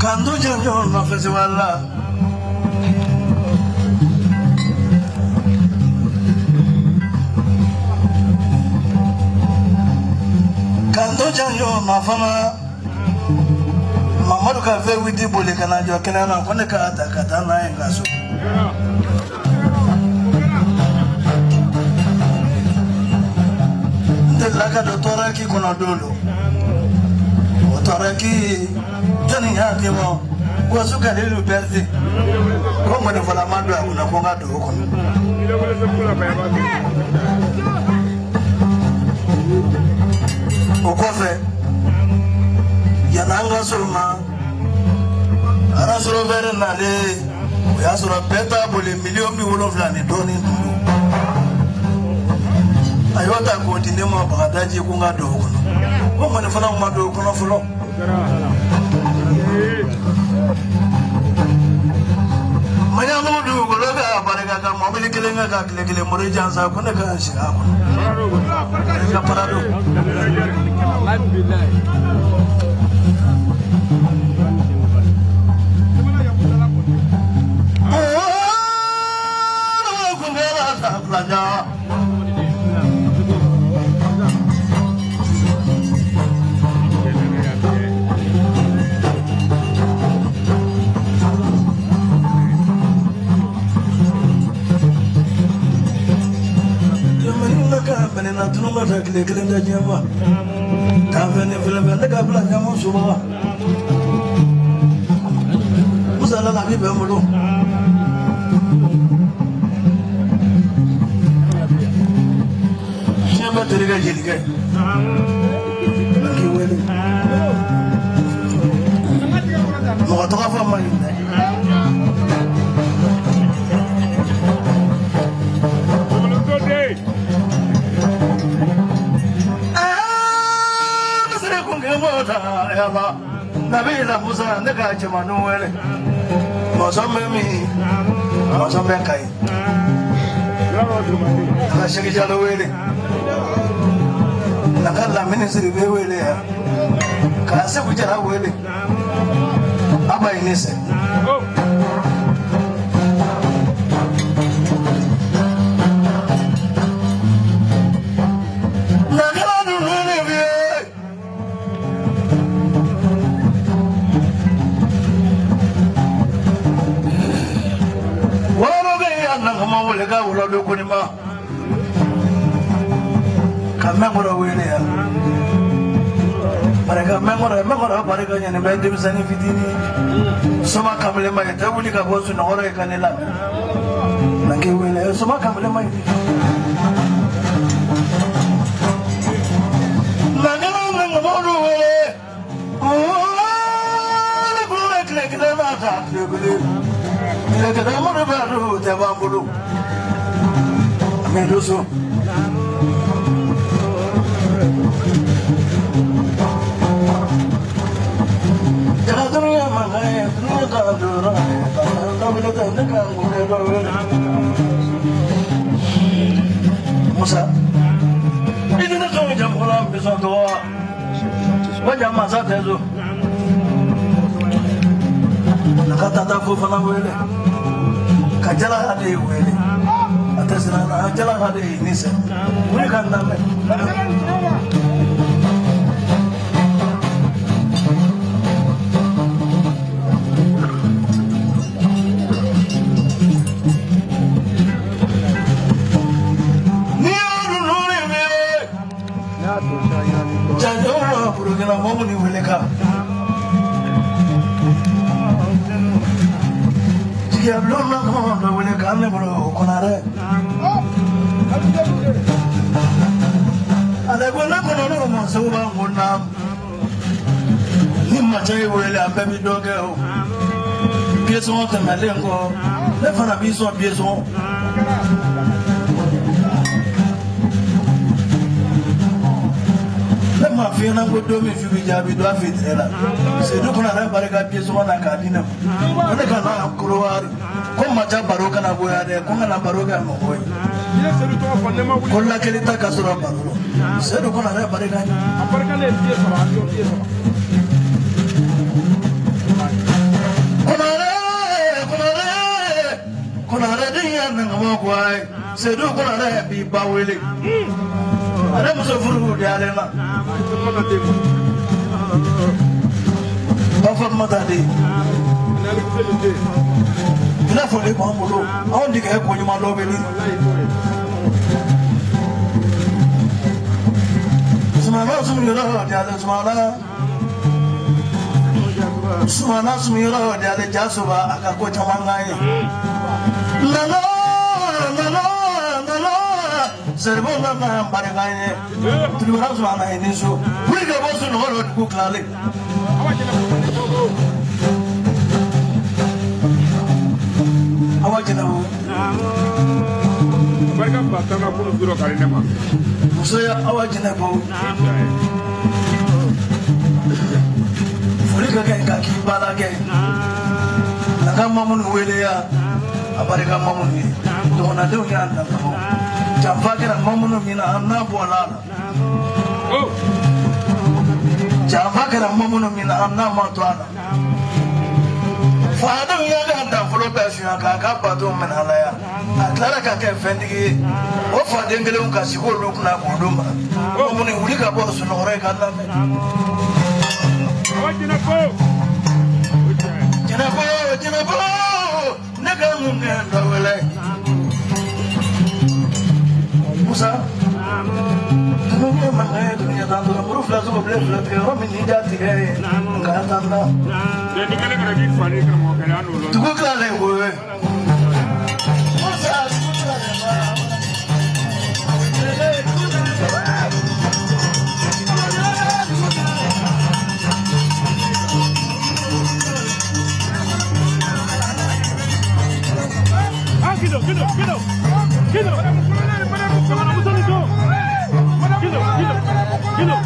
Kando janjo na festivala Kanto janjo mafama Mamadu ka fe widi bole kana jo kenana kone ka atakata na engaso Ndelaka dotora ki kono dolo Otora ki jani yake mo Wasuka lelu berti Kongo ni fola mando akuna konga do kono Okofe Yananga Surma Arasuro Vere Nale Yasura Peta Bole million bi wolofla ni doni dulu Ayota continue mo bagadaji kunga do kono Kongo ni fola mando kono folo Manya mudu gologa barega ka mobile kelenga ka kile mori jansa ko ne ka shira ko ka parado ko ngela ta planya Benena tunuma takle kelenda jema tavene filme daga bla jamo suba musala la bibe mulo shamba teriga jeliga ngi wele mo to ka fa mai Eva, Nabila Musa, the Gacha Manuel, Mozambi, Mozambique. I shake it away. Nakala Ministry, we will there. Casa, which are willing. Abba Inese. Lega ulo do kunima kamengoro wele ya parega mengoro parega nyane bende bisani fitini soma kamle mai tabuli ka bosu na hore kanela nange wele soma kamle mai nange modu wele le bule kle mata le bule le kada mo baru tabambulu Meduso Jadurnya mangai dunia kadura tabila tandang ngure Musa ini nak kau jam kolam besok doa wajah masa tezo nakata tafu fana wele kajala hade wele Atasana ajala hade nisa wele kan name Purugina momuni weleka Jia blona kondo weleka ne bro konare Ale gona kono no mo so ba ngona Nimma chai wele ambe mi doge o Pieso te malengo le fana biso pieso Ma fina go do mi fi jabi do afitela se do kuna na baraka pieso na kadina ne kana kurwari ko macha baroka na boya de ko na baroka mo boy ko la kelita kasura baro se do kuna na baraka le pieso kuna re dia na mo kwai se do kuna na bi bawele أنا مسافر يا لنا بفهم متى لا فولي بامبلو أون ديك هيك وني مالو بيلي سمعنا سميرا ديال سمعنا سمعنا سميرا ديال جاسوبا أكاكو تمانعي لا لا لا لا لا سربنا ما باركاي تلورا سمعنا إنيسو ويجا بوسو نورو كوكلالي awajina wo barka batama ko duro karine ma musoya awajina bo fulika ka ki balage nanga mamun wele ya abarika mamun ni to na de nya anda ko jamfakira mamun mina anna bolala oh jamfakira mamun mina anna matwana فهذا يا عند فلوباسيون كاكا باتو من هلايا أتلاقى كاكا فندقي وفادين قلهم كاسيكو لوكنا كودوما ومن يوليك أبوس نوري كالا جنبو نكامون ندولاي موسى dunia mana dunia tanpa huruf langsung boleh lebih orang menjadi tiga enggak tanda. Jadi kalau lagi fani kamu kalian ulun. Tunggu kalian gue. Gitu. Gila.